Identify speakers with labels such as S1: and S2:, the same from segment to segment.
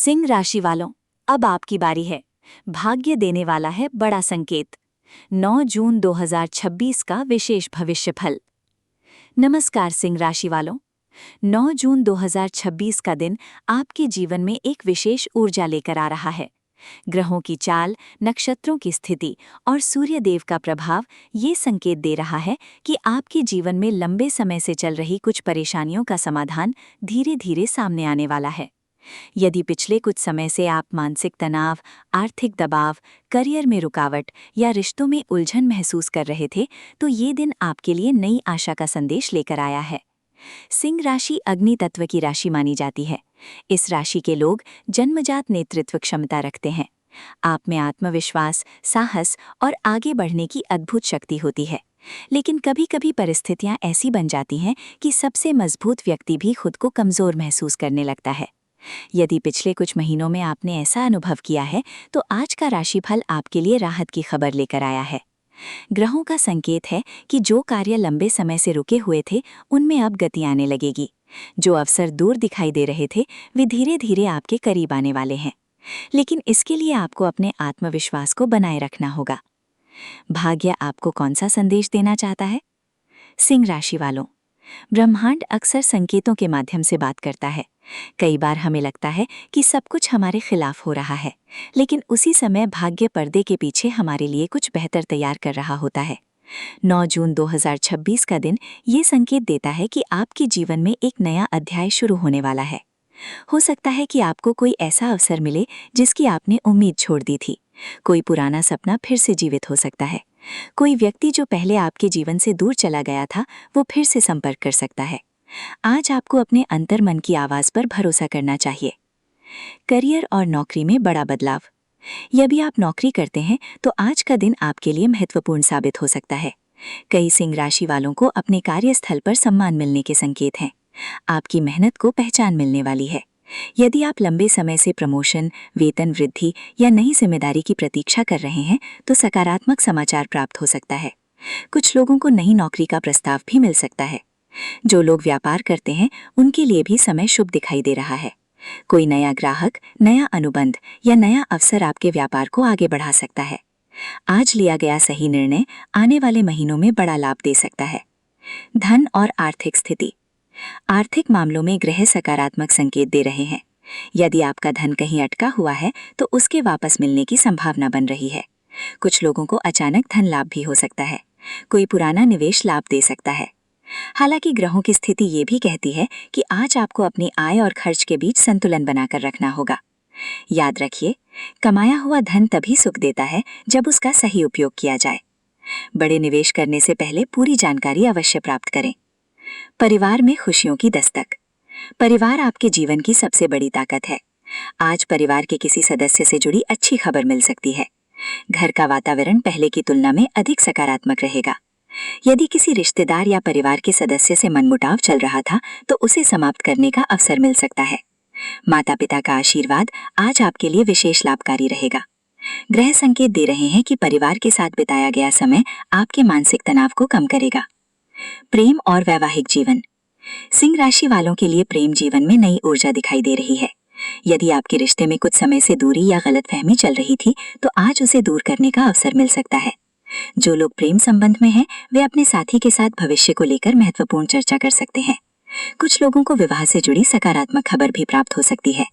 S1: सिंह राशि वालों, अब आपकी बारी है। भाग्य देने वाला है बड़ा संकेत। 9 जून 2026 का विशेष भविष्य फल। नमस्कार सिंह राशि वालों, 9 जून 2026 का दिन आपके जीवन में एक विशेष ऊर्जा लेकर आ रहा है। ग्रहों की चाल, नक्षत्रों की स्थिति और सूर्य देव का प्रभाव ये संकेत दे रहा है कि आपके जीवन में लंबे समय से चल रही कुछ परेशानियों का समाधान धीरे धीरे सामने आने वाला है। यदि पिछले कुछ समय से आप मानसिक तनाव, आर्थिक दबाव, करियर में रुकावट या रिश्तों में उलझन महसूस कर रहे थे, तो ये दिन आपके लिए नई आशा का संदेश लेकर आया है। सिंह राशि अग्नि तत्व की राशि मानी जाती है। इस राशि के लोग जन्मजात नेतृत्व क्षमता रखते हैं। आप में आत्मविश्वास, साहस और आगे बढ़ने की अद्भुत शक्ति होती है। लेकिन कभी-कभी परिस्थितियां ऐसी बन जाती हैं कि सबसे मजबूत व्यक्ति भी खुद को कमजोर महसूस करने लगता है। यदि पिछले कुछ महीनों में आपने ऐसा अनुभव किया है, तो आज का राशिफल आपके लिए राहत की खबर लेकर आया है। ग्रहों का संकेत है कि जो कार्य लंबे समय से रुके हुए थे, उनमें अब गति आने लगेगी। जो अवसर दूर दिखाई दे रहे थे, वे धीरे धीरे आपके करीब आने वाले हैं। लेकिन इसके लिए आपको अपने आत्मविश्वास को बनाए रखना होगा। भाग्य आपको कौन सा संदेश देना चाहता है? सिंह राशि वालों, ब्रह्मांड अक्सर संकेतों के माध्यम से बात करता है। कई बार हमें लगता है कि सब कुछ हमारे खिलाफ हो रहा है, लेकिन उसी समय भाग्य पर्दे के पीछे हमारे लिए कुछ बेहतर तैयार कर रहा होता है। 9 जून 2026 का दिन ये संकेत देता है कि आपके जीवन में एक नया अध्याय शुरू होने वाला है। हो सकता है कि आपको कोई ऐसा अवसर मिले जिसकी आपने उम्मीद छोड़ दी थी। कोई पुराना सपना फिर से जीवित हो सकता है। कोई व्यक्ति जो पहले आपके जीवन से दूर चला गया था, वो फिर से संपर्क कर सकता है। आज आपको अपने अंतर्मन की आवाज पर भरोसा करना चाहिए। करियर और नौकरी में बड़ा बदलाव। यदि आप नौकरी करते हैं, तो आज का दिन आपके लिए महत्वपूर्ण साबित हो सकता है। कई सिंह राशि वालों को अपने कार्यस्थल पर सम्मान मिलने के संकेत हैं। आपकी मेहनत को पहचान मिलने वाली है। यदि आप लंबे समय से प्रमोशन, वेतन वृद्धि या नई जिम्मेदारी की प्रतीक्षा कर रहे हैं, तो सकारात्मक समाचार प्राप्त हो सकता है। कुछ लोगों को नई नौकरी का प्रस्ताव भी मिल सकता है। जो लोग व्यापार करते हैं, उनके लिए भी समय शुभ दिखाई दे रहा है। कोई नया ग्राहक, नया अनुबंध या नया अवसर आपके व्यापार को आगे बढ़ा सकता है। आज लिया गया सही निर्णय आने वाले महीनों में बड़ा लाभ दे सकता है। धन और आर्थिक स्थिति। आर्थिक मामलों में ग्रह सकारात्मक संकेत दे रहे हैं। यदि आपका धन कहीं अटका हुआ है, तो उसके वापस मिलने की संभावना बन रही है। कुछ लोगों को अचानक धन लाभ भी हो सकता है। कोई पुराना निवेश लाभ दे सकता है। हालांकि ग्रहों की स्थिति ये भी कहती है कि आज आपको अपनी आय और खर्च के बीच संतुलन बनाकर रखना होगा। याद रखिए, कमाया हुआ धन तभी सुख देता है जब उसका सही उपयोग किया जाए। बड़े निवेश करने से पहले पूरी जानकारी अवश्य प्राप्त करें। परिवार में खुशियों की दस्तक। परिवार आपके जीवन की सबसे बड़ी ताकत है। आज परिवार के किसी सदस्य से जुड़ी अच्छी खबर मिल सकती है। घर का वातावरण पहले की तुलना में अधिक सकारात्मक रहेगा। यदि किसी रिश्तेदार या परिवार के सदस्य से मनमुटाव चल रहा था, तो उसे समाप्त करने का अवसर मिल सकता है। माता पिता का आशीर्वाद आज आपके लिए विशेष लाभकारी रहेगा। ग्रह संकेत दे रहे हैं कि परिवार के साथ बिताया गया समय आपके मानसिक तनाव को कम करेगा। प्रेम और वैवाहिक जीवन। सिंह राशि वालों के लिए प्रेम जीवन में नई ऊर्जा दिखाई दे रही है। यदि आपके रिश्ते में कुछ समय से दूरी या गलतफहमी चल रही थी, तो आज उसे दूर करने का अवसर मिल सकता है। जो लोग प्रेम संबंध में हैं, वे अपने साथी के साथ भविष्य को लेकर महत्वपूर्ण चर्चा कर सकते हैं। कुछ लोगों को विवाह से जुड़ी सकारात्मक खबर भी प्राप्त हो सकती है।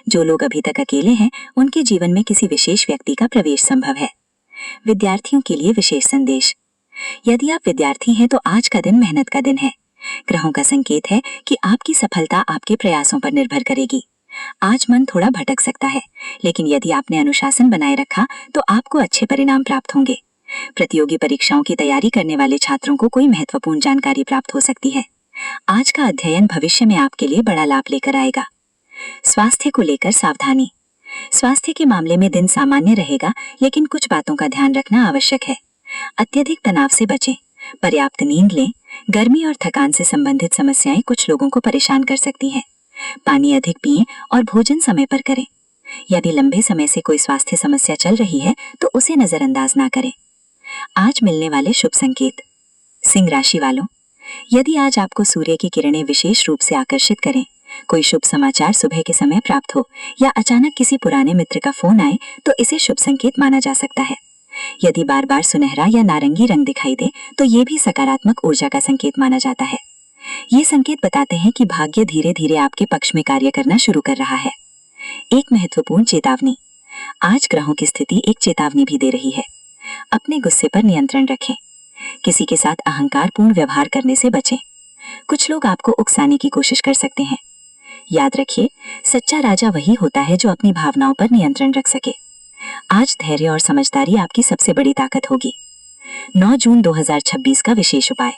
S1: जो लोग अभी तक अकेले हैं, उनके जीवन में किसी विशेष व्यक्ति का प्रवेश संभव है। विद्यार्थियों के लिए विशेष संदेश। यदि आप विद्यार्थी हैं, तो आज का दिन मेहनत का दिन है। ग्रहों का संकेत है कि आपकी सफलता आपके प्रयासों पर निर्भर करेगी। आज मन थोड़ा भटक सकता है, लेकिन यदि आपने अनुशासन बनाए रखा, तो आपको अच्छे परिणाम प्राप्त होंगे। प्रतियोगी परीक्षाओं की तैयारी करने वाले छात्रों को कोई महत्वपूर्ण जानकारी प्राप्त हो सकती है। आज का अध्ययन भविष्य में आपके लिए बड़ा लाभ लेकर आएगा। स्वास्थ्य को लेकर सावधानी। स्वास्थ्य के मामले में दिन सामान्य रहेगा, लेकिन कुछ बातों का ध्यान रखना आवश्यक है। अत्यधिक तनाव से बचें, पर्याप्त नींद लें। गर्मी और थकान से संबंधित समस्याएं कुछ लोगों को परेशान कर सकती हैं। पानी अधिक पिएं और भोजन समय पर करें। यदि लंबे समय से कोई स्वास्थ्य समस्या चल रही है, तो उसे नजरअंदाज ना करें। आज मिलने वाले शुभ संकेत। सिंह राशि वालों, यदि आज आपको सूर्य की किरणें विशेष रूप से आकर्षित करें,
S2: कोई शुभ समाचार सुबह के समय प्राप्त हो या अचानक किसी पुराने मित्र का फोन आए तो इसे शुभ संकेत माना जा सकता है। यदि बार बार सुनहरा या नारंगी रंग दिखाई दे तो ये भी सकारात्मक ऊर्जा का संकेत माना जाता है। ये संकेत बताते हैं कि भाग्य धीरे धीरे आपके पक्ष में कार्य करना शुरू कर रहा है। एक महत्वपूर्ण चेतावनी। आज ग्रहों की स्थिति एक चेतावनी भी दे रही है। अपने गुस्से पर नियंत्रण रखें। किसी के साथ अहंकारपूर्ण व्यवहार करने से बचें। कुछ लोग आपको उकसाने की कोशिश कर सकते हैं। याद रखिए, सच्चा राजा वही होता है जो अपनी भावनाओं पर नियंत्रण रख सके। आज धैर्य और समझदारी आपकी सबसे बड़ी ताकत होगी। 9 जून 2026 का विशेष उपाय।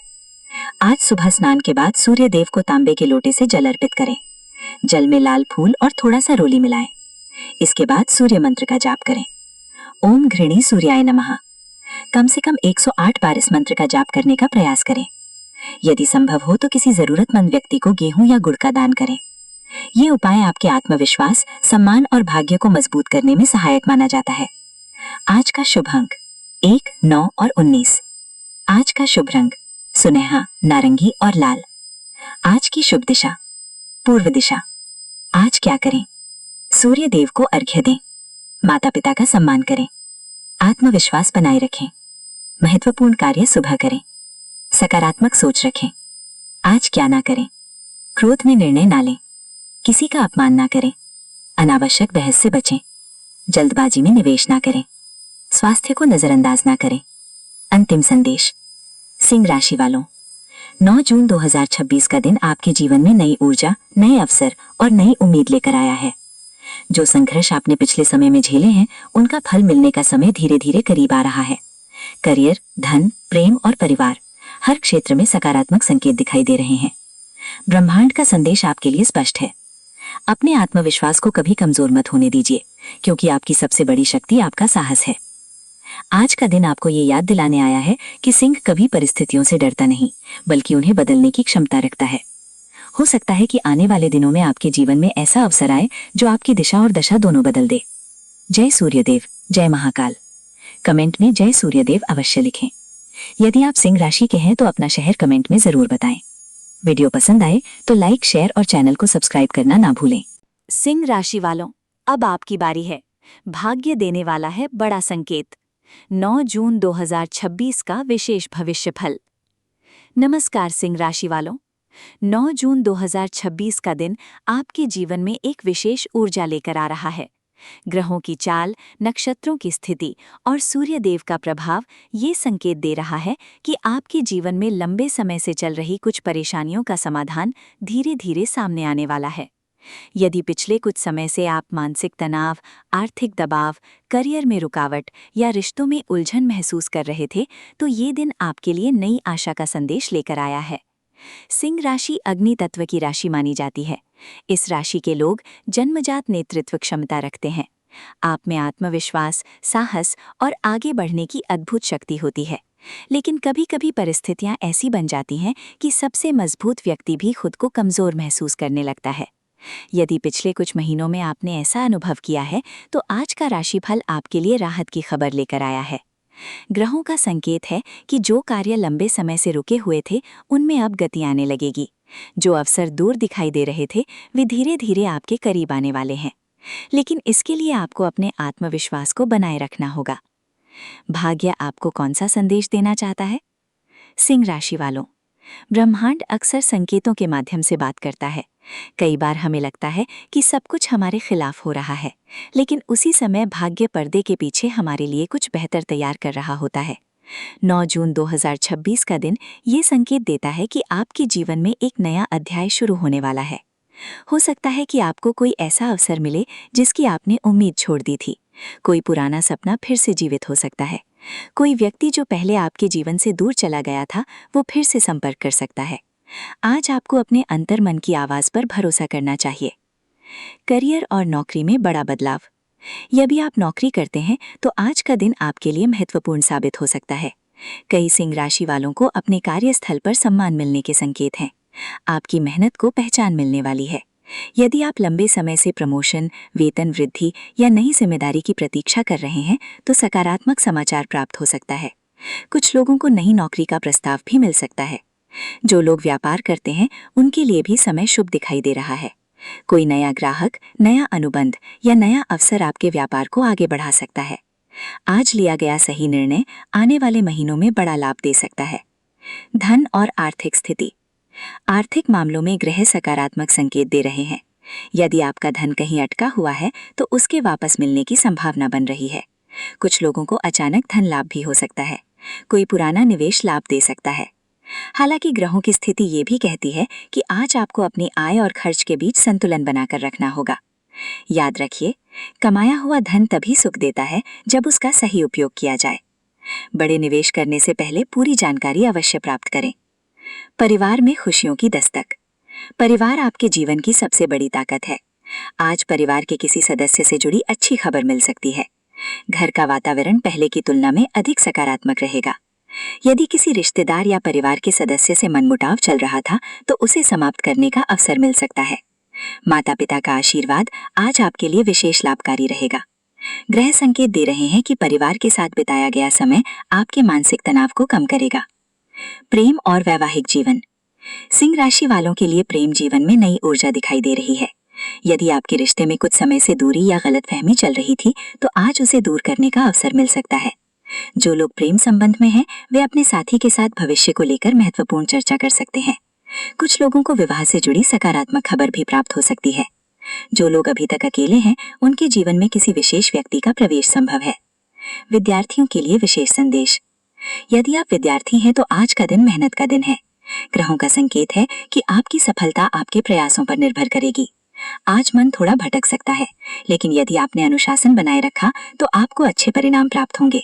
S2: आज सुबह स्नान के बाद सूर्य देव को तांबे के लोटे से जल अर्पित करें। जल में लाल फूल और थोड़ा सा रोली मिलाएं। इसके बाद सूर्य मंत्र का जाप करें। ओम घृणी सूर्याय नमः। कम से कम 108 बार इस मंत्र का जाप करने का प्रयास करें। यदि संभव हो तो किसी जरूरतमंद व्यक्ति को गेहूं या गुड़ का दान करें। ये उपाय आपके आत्मविश्वास, सम्मान और भाग्य को मजबूत करने में सहायक माना जाता है। आज का शुभ अंक 1, 9 और 19। आज का शुभ रंग सुनहरा, नारंगी और लाल। आज की शुभ दिशा पूर्व दिशा। आज क्या करें? सूर्य देव को अर्घ्य दें। माता पिता का सम्मान करें। आत्मविश्वास बनाए रखें। महत्वपूर्ण कार्य सुबह करें। सकारात्मक सोच रखें। आज क्या ना करें? क्रोध में निर्णय ना लें। किसी का अपमान ना करें। अनावश्यक बहस से बचें। जल्दबाजी में निवेश ना करें। स्वास्थ्य को नजरअंदाज ना करें। अंतिम संदेश। सिंह राशि वालों, 9 जून 2026 का दिन आपके जीवन में नई ऊर्जा, नए अवसर और नई उम्मीद लेकर आया है। जो संघर्ष आपने पिछले समय में झेले हैं, उनका फल मिलने का समय धीरे धीरे करीब आ रहा है। करियर, धन, प्रेम और परिवार, हर क्षेत्र में सकारात्मक संकेत दिखाई दे रहे हैं। ब्रह्मांड का संदेश आपके लिए स्पष्ट है। अपने आत्मविश्वास को कभी कमजोर मत होने दीजिए, क्योंकि आपकी सबसे बड़ी शक्ति आपका साहस है। आज का दिन आपको ये याद दिलाने आया है कि सिंह कभी परिस्थितियों से डरता नहीं, बल्कि उन्हें बदलने की क्षमता रखता है। हो सकता है कि आने वाले दिनों में आपके जीवन में ऐसा अवसर आए जो आपकी दिशा और दशा दोनों बदल दे। जय सूर्यदेव, जय महाकाल। कमेंट में जय सूर्यदेव अवश्य लिखें। यदि आप सिंह राशि के हैं तो अपना शहर कमेंट में जरूर बताएं। वीडियो पसंद आए तो लाइक, शेयर और चैनल को सब्सक्राइब करना ना भूलें।
S1: सिंह राशि वालों, अब आपकी बारी है। भाग्य देने वाला है बड़ा संकेत। 9 जून 2026 का विशेष भविष्य फल। नमस्कार सिंह राशि वालों, 9 जून 2026 का दिन आपके जीवन में एक विशेष ऊर्जा लेकर आ रहा है। ग्रहों की चाल, नक्षत्रों की स्थिति और सूर्य देव का प्रभाव ये संकेत दे रहा है कि आपके जीवन में लंबे समय से चल रही कुछ परेशानियों का समाधान धीरे धीरे सामने आने वाला है। यदि पिछले कुछ समय से आप मानसिक तनाव, आर्थिक दबाव, करियर में रुकावट या रिश्तों में उलझन महसूस कर रहे थे, तो ये दिन आपके लिए नई आशा का संदेश लेकर आया है। सिंह राशि अग्नि तत्व की राशि मानी जाती है। इस राशि के लोग जन्मजात नेतृत्व क्षमता रखते हैं। आप में आत्मविश्वास, साहस और आगे बढ़ने की अद्भुत शक्ति होती है। लेकिन कभी कभी परिस्थितियां ऐसी बन जाती हैं कि सबसे मजबूत व्यक्ति भी खुद को कमजोर महसूस करने लगता है। यदि पिछले कुछ महीनों में आपने ऐसा अनुभव किया है, तो आज का राशिफल आपके लिए राहत की खबर लेकर आया है। ग्रहों का संकेत है कि जो कार्य लंबे समय से रुके हुए थे, उनमें अब गति आने लगेगी। जो अवसर दूर दिखाई दे रहे थे, वे धीरे धीरे आपके करीब आने वाले हैं। लेकिन इसके लिए आपको अपने आत्मविश्वास को बनाए रखना होगा। भाग्य आपको कौन सा संदेश देना चाहता है? सिंह राशि वालों, ब्रह्मांड अक्सर संकेतों के माध्यम से बात करता है। कई बार हमें लगता है कि सब कुछ हमारे खिलाफ हो रहा है, लेकिन उसी समय भाग्य पर्दे के पीछे हमारे लिए कुछ बेहतर तैयार कर रहा होता है। 9 जून 2026 का दिन ये संकेत देता है कि आपके जीवन में एक नया अध्याय शुरू होने वाला है। हो सकता है कि आपको कोई ऐसा अवसर मिले जिसकी आपने उम्मीद छोड़ दी थी। कोई पुराना सपना फिर से जीवित हो सकता है। कोई व्यक्ति जो पहले आपके जीवन से दूर चला गया था, वो फिर से संपर्क कर सकता है। आज आपको अपने अंतर्मन की आवाज पर भरोसा करना चाहिए। करियर और नौकरी में बड़ा बदलाव। यदि आप नौकरी करते हैं तो आज का दिन आपके लिए महत्वपूर्ण साबित हो सकता है। कई सिंह राशि वालों को अपने कार्यस्थल पर सम्मान मिलने के संकेत हैं। आपकी मेहनत को पहचान मिलने वाली है। यदि आप लंबे समय से प्रमोशन, वेतन वृद्धि या नई जिम्मेदारी की प्रतीक्षा कर रहे हैं, तो सकारात्मक समाचार प्राप्त हो सकता है। कुछ लोगों को नई नौकरी का प्रस्ताव भी मिल सकता है। जो लोग व्यापार करते हैं, उनके लिए भी समय शुभ दिखाई दे रहा है।
S2: कोई नया ग्राहक, नया अनुबंध या नया अवसर आपके व्यापार को आगे बढ़ा सकता है। आज लिया गया सही निर्णय आने वाले महीनों में बड़ा लाभ दे सकता है। धन और आर्थिक स्थिति। आर्थिक मामलों में ग्रह सकारात्मक संकेत दे रहे हैं। यदि आपका धन कहीं अटका हुआ है तो उसके वापस मिलने की संभावना बन रही है। कुछ लोगों को अचानक धन लाभ भी हो सकता है। कोई पुराना निवेश लाभ दे सकता है। हालांकि ग्रहों की स्थिति ये भी कहती है कि आज आपको अपनी आय और खर्च के बीच संतुलन बनाकर रखना होगा। याद रखिए, कमाया हुआ धन तभी सुख देता है जब उसका सही उपयोग किया जाए। बड़े निवेश करने से पहले पूरी जानकारी अवश्य प्राप्त करें। परिवार में खुशियों की दस्तक। परिवार आपके जीवन की सबसे बड़ी ताकत है। आज परिवार के किसी सदस्य से जुड़ी अच्छी खबर मिल सकती है। घर का वातावरण पहले की तुलना में अधिक सकारात्मक रहेगा। यदि किसी रिश्तेदार या परिवार के सदस्य से मनमुटाव चल रहा था तो उसे समाप्त करने का अवसर मिल सकता है। माता पिता का आशीर्वाद आज आपके लिए विशेष लाभकारी रहेगा। ग्रह संकेत दे रहे हैं कि परिवार के साथ बिताया गया समय आपके मानसिक तनाव को कम करेगा। प्रेम और वैवाहिक जीवन। सिंह राशि वालों के लिए प्रेम जीवन में नई ऊर्जा दिखाई दे रही है। यदि आपके रिश्ते में कुछ समय से दूरी या गलतफहमी चल रही थी तो आज उसे दूर करने का अवसर मिल सकता है। जो लोग प्रेम संबंध में हैं, वे अपने साथी के साथ भविष्य को लेकर महत्वपूर्ण चर्चा कर सकते हैं। कुछ लोगों को विवाह से जुड़ी सकारात्मक खबर भी प्राप्त हो सकती है। जो लोग अभी तक अकेले हैं, उनके जीवन में किसी विशेष व्यक्ति का प्रवेश संभव है। विद्यार्थियों के लिए विशेष संदेश। यदि आप विद्यार्थी हैं तो आज का दिन मेहनत का दिन है। ग्रहों का संकेत है कि आपकी सफलता आपके प्रयासों पर निर्भर करेगी। आज मन थोड़ा भटक सकता है, लेकिन यदि आपने अनुशासन बनाए रखा तो आपको अच्छे परिणाम प्राप्त होंगे।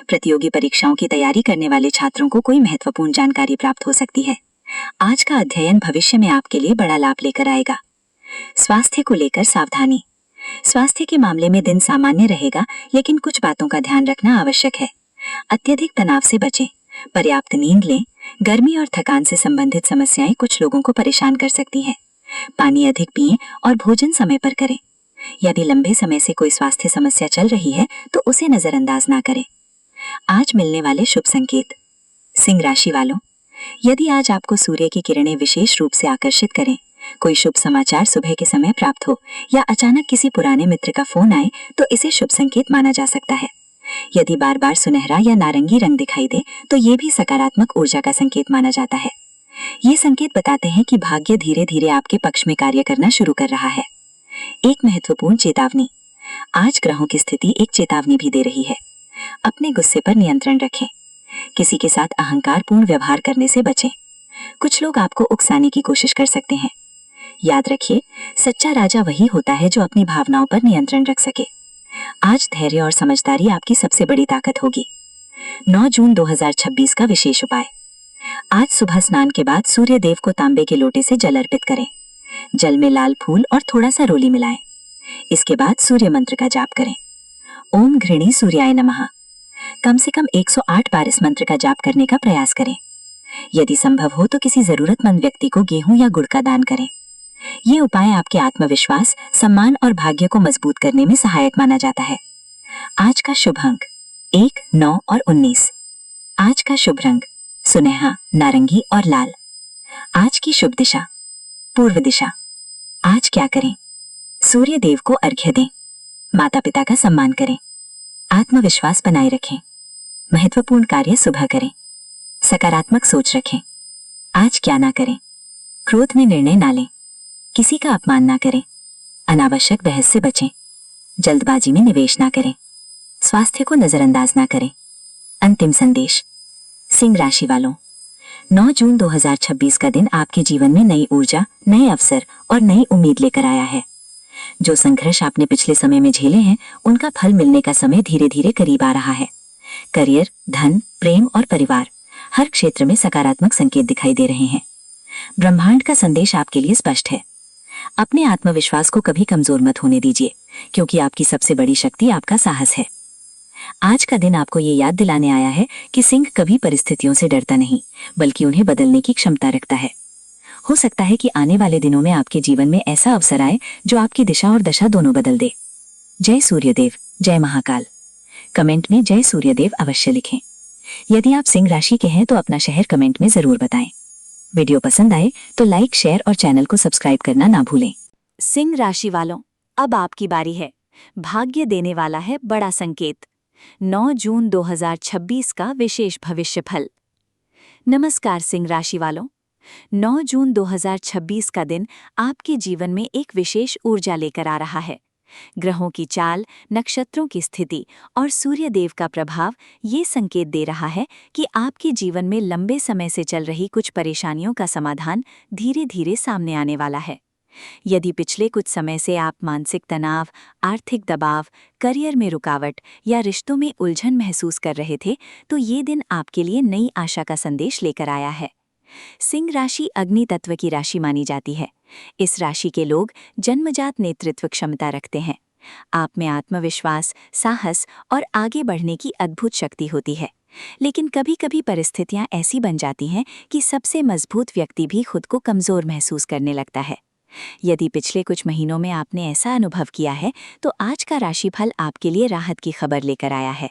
S2: प्रतियोगी परीक्षाओं की तैयारी करने वाले छात्रों को कोई महत्वपूर्ण जानकारी प्राप्त हो सकती है। आज का अध्ययन भविष्य में आपके लिए बड़ा लाभ लेकर आएगा। स्वास्थ्य को लेकर सावधानी। स्वास्थ्य के मामले में दिन सामान्य रहेगा, लेकिन कुछ बातों का ध्यान रखना आवश्यक है। अत्यधिक तनाव से बचें, पर्याप्त नींद लें। गर्मी और थकान से संबंधित समस्याएं कुछ लोगों को परेशान कर सकती हैं। पानी अधिक पिएं और भोजन समय पर करें। यदि लंबे समय से कोई स्वास्थ्य समस्या चल रही है तो उसे नजरअंदाज ना करें। आज मिलने वाले शुभ संकेत। सिंह राशि वालों, यदि आज आपको सूर्य की किरणें विशेष रूप से आकर्षित करें, कोई शुभ समाचार सुबह के समय प्राप्त हो या अचानक किसी पुराने मित्र का फोन आए तो इसे शुभ संकेत माना जा सकता है। यदि बार बार सुनहरा या नारंगी रंग दिखाई दे तो ये भी सकारात्मक ऊर्जा का संकेत माना जाता है। ये संकेत बताते हैं कि भाग्य धीरे धीरे आपके पक्ष में कार्य करना शुरू कर रहा है। एक महत्वपूर्ण चेतावनी। आज ग्रहों की स्थिति एक चेतावनी भी दे रही है। अपने गुस्से पर नियंत्रण रखें। किसी के साथ अहंकारपूर्ण व्यवहार करने से बचें। कुछ लोग आपको उकसाने की कोशिश कर सकते हैं। याद रखिए, सच्चा राजा वही होता है जो अपनी भावनाओं पर नियंत्रण रख सके। आज धैर्य और समझदारी आपकी सबसे बड़ी ताकत होगी। 9 जून 2026 का विशेष उपाय। आज सुबह स्नान के बाद सूर्य देव को तांबे के लोटे से जल अर्पित करें। जल में लाल फूल और थोड़ा सा रोली मिलाएं। इसके बाद सूर्य मंत्र का जाप करें। ओम घृणी सूर्याय नमः। कम से कम 108 बार इस मंत्र का जाप करने का प्रयास करें। यदि संभव हो तो किसी जरूरतमंद व्यक्ति को गेहूं या गुड़ का दान करें। ये उपाय आपके आत्मविश्वास, सम्मान और भाग्य को मजबूत करने में सहायक माना जाता है। आज का शुभ अंक 1, 9 और 19। आज का शुभ रंग सुनहरा, नारंगी और लाल। आज की शुभ दिशा पूर्व दिशा। आज क्या करें? सूर्य देव को अर्घ्य दें। माता पिता का सम्मान करें। आत्मविश्वास बनाए रखें। महत्वपूर्ण कार्य सुबह करें। सकारात्मक सोच रखें। आज क्या ना करें? क्रोध में निर्णय ना लें। किसी का अपमान ना करें। अनावश्यक बहस से बचें। जल्दबाजी में निवेश ना करें। स्वास्थ्य को नजरअंदाज ना करें। अंतिम संदेश। सिंह राशि वालों, 9 जून 2026 का दिन आपके जीवन में नई ऊर्जा, नए अवसर और नई उम्मीद लेकर आया है। जो संघर्ष आपने पिछले समय में झेले हैं, उनका फल मिलने का समय धीरे धीरे करीब आ रहा है। करियर, धन, प्रेम और परिवार, हर क्षेत्र में सकारात्मक संकेत दिखाई दे रहे हैं। ब्रह्मांड का संदेश आपके लिए स्पष्ट है। अपने आत्मविश्वास को कभी कमजोर मत होने दीजिए, क्योंकि आपकी सबसे बड़ी शक्ति आपका साहस है। आज का दिन आपको ये याद दिलाने आया है कि सिंह कभी परिस्थितियों से डरता नहीं, बल्कि उन्हें बदलने की क्षमता रखता है। हो सकता है कि आने वाले दिनों में आपके जीवन में ऐसा अवसर आए जो आपकी दिशा और दशा दोनों बदल दे। जय सूर्यदेव, जय महाकाल। कमेंट में जय सूर्यदेव अवश्य लिखें। यदि आप सिंह राशि के हैं तो अपना शहर कमेंट में जरूर बताएं। वीडियो पसंद आए तो लाइक, शेयर और चैनल को सब्सक्राइब करना ना भूलें।
S1: सिंह राशि वालों, अब आपकी बारी है। भाग्य देने वाला है बड़ा संकेत। 9 जून 2026 का विशेष भविष्य फल। नमस्कार सिंह राशि वालों, 9 जून 2026 का दिन आपके जीवन में एक विशेष ऊर्जा लेकर आ रहा है। ग्रहों की चाल, नक्षत्रों की स्थिति और सूर्य देव का प्रभाव ये संकेत दे रहा है कि आपके जीवन में लंबे समय से चल रही कुछ परेशानियों का समाधान धीरे धीरे सामने आने वाला है। यदि पिछले कुछ समय से आप मानसिक तनाव, आर्थिक दबाव, करियर में रुकावट या रिश्तों में उलझन महसूस कर रहे थे, तो ये दिन आपके लिए नई आशा का संदेश लेकर आया है। सिंह राशि अग्नि तत्व की राशि मानी जाती है। इस राशि के लोग जन्मजात नेतृत्व क्षमता रखते हैं। आप में आत्मविश्वास, साहस और आगे बढ़ने की अद्भुत शक्ति होती है। लेकिन कभी-कभी परिस्थितियां ऐसी बन जाती हैं कि सबसे मजबूत व्यक्ति भी खुद को कमजोर महसूस करने लगता है। यदि पिछले कुछ महीनों में आपने ऐसा अनुभव किया है, तो आज का राशिफल आपके लिए राहत की खबर लेकर आया है।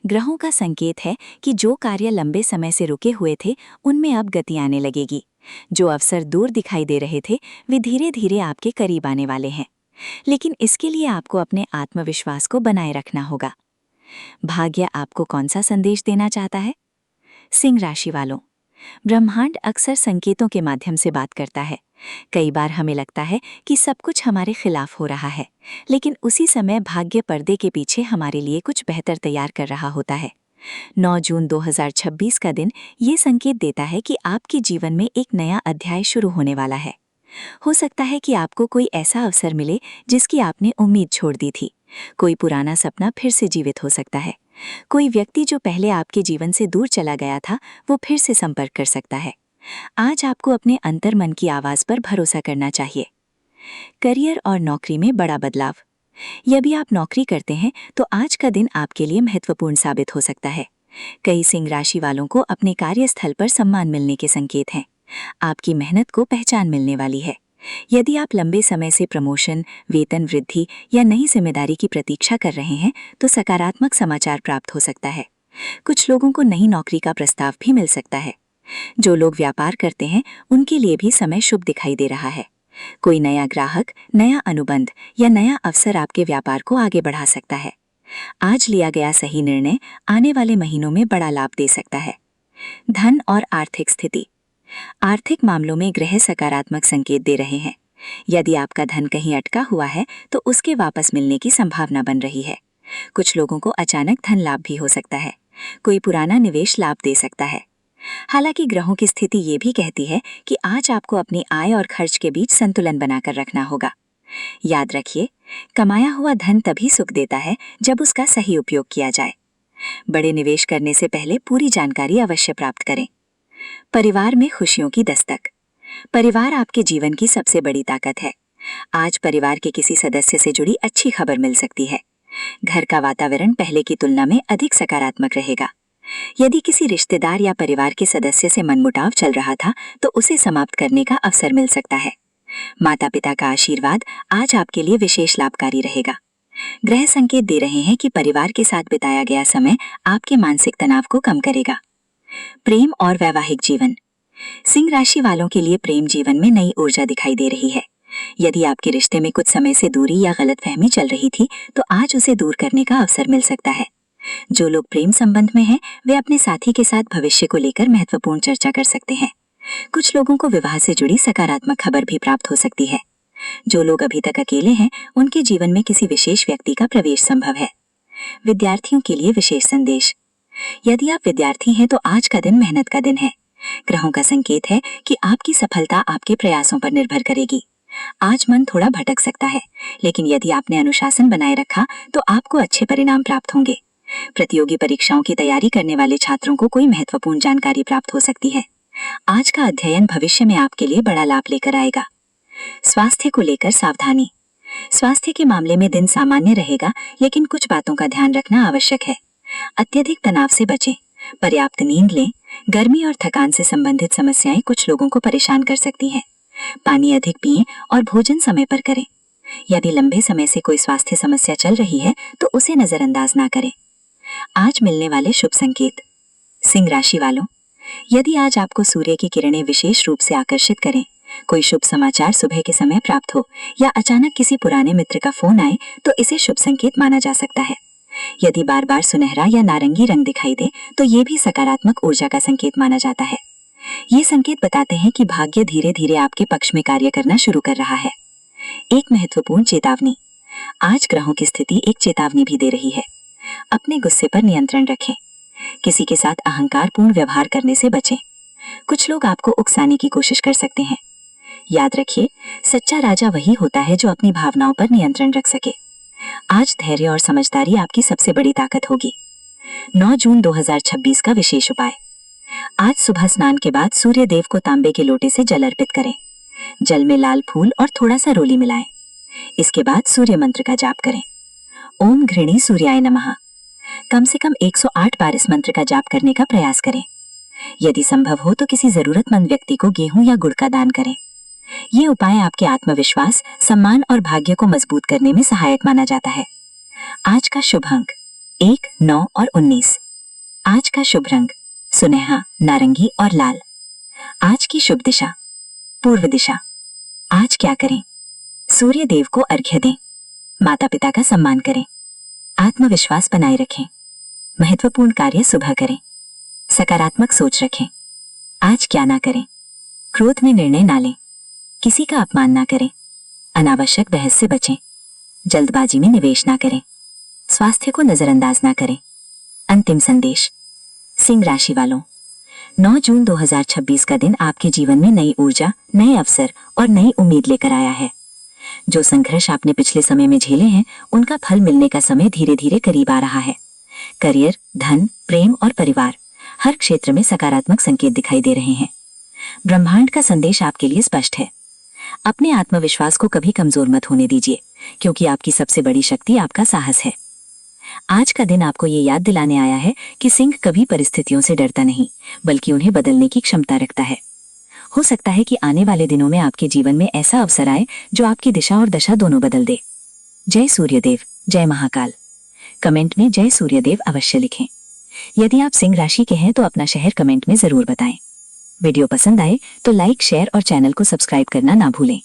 S1: ग्रहों का संकेत है कि जो कार्य लंबे समय से रुके हुए थे, उनमें अब गति आने लगेगी। जो अवसर दूर दिखाई दे रहे थे, वे धीरे धीरे आपके करीब आने वाले हैं। लेकिन इसके लिए आपको अपने आत्मविश्वास को बनाए रखना होगा। भाग्य आपको कौन सा संदेश देना चाहता है? सिंह राशि वालों, ब्रह्मांड अक्सर संकेतों के माध्यम से बात करता है। कई बार हमें लगता है कि सब कुछ हमारे खिलाफ हो रहा है, लेकिन उसी समय भाग्य पर्दे के पीछे हमारे लिए कुछ बेहतर तैयार कर रहा होता है। 9 जून 2026 का दिन ये संकेत देता है कि आपके जीवन में एक नया अध्याय शुरू होने वाला है। हो सकता है कि आपको कोई ऐसा अवसर मिले जिसकी आपने उम्मीद छोड़ दी थी। कोई पुराना सपना फिर से जीवित हो सकता है। कोई व्यक्ति जो पहले आपके जीवन से दूर चला गया था, वो फिर से संपर्क कर सकता है। आज आपको अपने अंतर्मन की आवाज पर भरोसा करना चाहिए। करियर और नौकरी में बड़ा बदलाव। यदि आप नौकरी करते हैं, तो आज का दिन आपके लिए महत्वपूर्ण साबित हो सकता है। कई सिंह राशि वालों को अपने कार्यस्थल पर सम्मान मिलने के संकेत हैं। आपकी मेहनत को पहचान मिलने वाली है। यदि आप लंबे समय से प्रमोशन, वेतन वृद्धि या नई जिम्मेदारी की प्रतीक्षा कर रहे हैं, तो सकारात्मक समाचार प्राप्त हो सकता है। कुछ लोगों को नई नौकरी का प्रस्ताव भी मिल सकता है। जो लोग व्यापार करते हैं, उनके लिए भी समय शुभ दिखाई दे रहा है। कोई नया ग्राहक, नया अनुबंध या नया अवसर आपके व्यापार को आगे बढ़ा सकता है। आज लिया गया सही निर्णय आने वाले महीनों में बड़ा लाभ दे सकता है। धन और आर्थिक स्थिति। आर्थिक मामलों में ग्रह सकारात्मक संकेत दे रहे हैं। यदि आपका धन कहीं अटका हुआ है, तो उसके वापस मिलने की संभावना बन रही है। कुछ लोगों को अचानक धन लाभ भी हो सकता है। कोई पुराना निवेश लाभ दे सकता है। हालांकि ग्रहों की स्थिति ये भी कहती है कि आज आपको अपनी आय और खर्च के बीच संतुलन बनाकर रखना होगा। याद रखिए, कमाया हुआ धन तभी सुख देता है जब उसका सही उपयोग किया जाए। बड़े निवेश करने से पहले पूरी जानकारी अवश्य प्राप्त करें। परिवार में खुशियों की दस्तक। परिवार आपके जीवन की सबसे बड़ी ताकत है। आज परिवार के किसी सदस्य से जुड़ी अच्छी खबर मिल सकती है। घर का वातावरण पहले की तुलना में अधिक सकारात्मक रहेगा। यदि किसी रिश्तेदार या परिवार के सदस्य से मनमुटाव चल रहा था, तो उसे समाप्त करने का अवसर मिल सकता है। माता पिता का आशीर्वाद आज आपके लिए विशेष लाभकारी रहेगा। ग्रह संकेत दे रहे हैं कि परिवार के साथ बिताया गया समय आपके मानसिक तनाव को कम करेगा। प्रेम और वैवाहिक जीवन। सिंह राशि वालों के लिए प्रेम जीवन में नई ऊर्जा दिखाई दे रही है। यदि आपके रिश्ते में कुछ समय से दूरी या गलतफहमी चल रही थी, तो आज उसे दूर करने का अवसर मिल सकता है। जो लोग प्रेम संबंध में हैं, वे अपने साथी के साथ भविष्य को लेकर महत्वपूर्ण चर्चा कर सकते हैं। कुछ लोगों को विवाह से जुड़ी सकारात्मक खबर भी प्राप्त हो सकती है। जो लोग अभी तक अकेले हैं, उनके जीवन में किसी विशेष व्यक्ति का प्रवेश संभव है। विद्यार्थियों के लिए विशेष संदेश। यदि आप विद्यार्थी हैं, तो आज का दिन मेहनत का दिन है। ग्रहों का संकेत है कि आपकी सफलता आपके प्रयासों पर निर्भर करेगी। आज मन थोड़ा भटक सकता है, लेकिन यदि आपने अनुशासन बनाए रखा, तो आपको अच्छे परिणाम प्राप्त होंगे। प्रतियोगी परीक्षाओं की तैयारी करने वाले छात्रों को कोई महत्वपूर्ण जानकारी प्राप्त हो सकती है। आज का अध्ययन भविष्य में आपके लिए बड़ा लाभ लेकर आएगा। स्वास्थ्य को लेकर सावधानी। स्वास्थ्य के मामले में दिन सामान्य रहेगा, लेकिन कुछ बातों का ध्यान रखना आवश्यक है। अत्यधिक तनाव से बचें, पर्याप्त नींद लें। गर्मी और थकान से संबंधित समस्याएं कुछ लोगों को परेशान कर सकती हैं। पानी अधिक पिएं और भोजन समय पर करें। यदि लंबे समय से कोई स्वास्थ्य समस्या चल रही है, तो उसे नजरअंदाज ना करें। आज मिलने वाले शुभ संकेत। सिंह राशि वालों, यदि आज आपको सूर्य की किरणें विशेष रूप से आकर्षित करें,
S2: कोई शुभ समाचार सुबह के समय प्राप्त हो या अचानक किसी पुराने मित्र का फोन आए तो इसे शुभ संकेत माना जा सकता है। यदि बार बार सुनहरा या नारंगी रंग दिखाई दे तो ये भी सकारात्मक ऊर्जा का संकेत माना जाता है। ये संकेत बताते हैं कि भाग्य धीरे धीरे आपके पक्ष में कार्य करना शुरू कर रहा है। एक महत्वपूर्ण चेतावनी। आज ग्रहों की स्थिति एक चेतावनी भी दे रही है। अपने गुस्से पर नियंत्रण रखें। किसी के साथ अहंकारपूर्ण व्यवहार करने से बचें। कुछ लोग आपको उकसाने की कोशिश कर सकते हैं। याद रखिए, सच्चा राजा वही होता है जो अपनी भावनाओं पर नियंत्रण रख सके। आज धैर्य और समझदारी आपकी सबसे बड़ी ताकत होगी। 9 जून 2026 का विशेष उपाय। आज सुबह स्नान के बाद सूर्य देव को तांबे के लोटे से जल अर्पित करें। जल में लाल फूल और थोड़ा सा रोली मिलाएं। इसके बाद सूर्य मंत्र का जाप करें। ओम घृणी सूर्याय नमः। कम से कम 108 बार इस मंत्र का जाप करने का प्रयास करें। यदि संभव हो तो किसी जरूरतमंद व्यक्ति को गेहूं या गुड़ का दान करें। ये उपाय आपके आत्मविश्वास, सम्मान और भाग्य को मजबूत करने में सहायक माना जाता है। आज का शुभ अंक 1, 9 और 19। आज का शुभ रंग सुनहरा, नारंगी और लाल। आज की शुभ दिशा पूर्व दिशा। आज क्या करें? सूर्य देव को अर्घ्य दें। माता पिता का सम्मान करें। आत्मविश्वास बनाए रखें। महत्वपूर्ण कार्य सुबह करें। सकारात्मक सोच रखें। आज क्या ना करें? क्रोध में निर्णय ना लें। किसी का अपमान ना करें। अनावश्यक बहस से बचें। जल्दबाजी में निवेश ना करें। स्वास्थ्य को नजरअंदाज ना करें। अंतिम संदेश। सिंह राशि वालों, 9 जून 2026 का दिन आपके जीवन में नई ऊर्जा, नए अवसर और नई उम्मीद लेकर आया है। जो संघर्ष आपने पिछले समय में झेले हैं, उनका फल मिलने का समय धीरे धीरे करीब आ रहा है। करियर, धन, प्रेम और परिवार, हर क्षेत्र में सकारात्मक संकेत दिखाई दे रहे हैं। ब्रह्मांड का संदेश आपके लिए स्पष्ट है। अपने आत्मविश्वास को कभी कमजोर मत होने दीजिए, क्योंकि आपकी सबसे बड़ी शक्ति आपका साहस है। आज का दिन आपको ये याद दिलाने आया है कि सिंह कभी परिस्थितियों से डरता नहीं, बल्कि उन्हें बदलने की क्षमता रखता है। हो सकता है कि आने वाले दिनों में आपके जीवन में ऐसा अवसर आए जो आपकी दिशा और दशा दोनों बदल दे। जय सूर्यदेव, जय महाकाल। कमेंट में जय सूर्यदेव अवश्य लिखें। यदि आप सिंह राशि के हैं तो अपना शहर कमेंट में जरूर बताएं। वीडियो पसंद आए तो लाइक, शेयर और चैनल को सब्सक्राइब करना ना भूलें।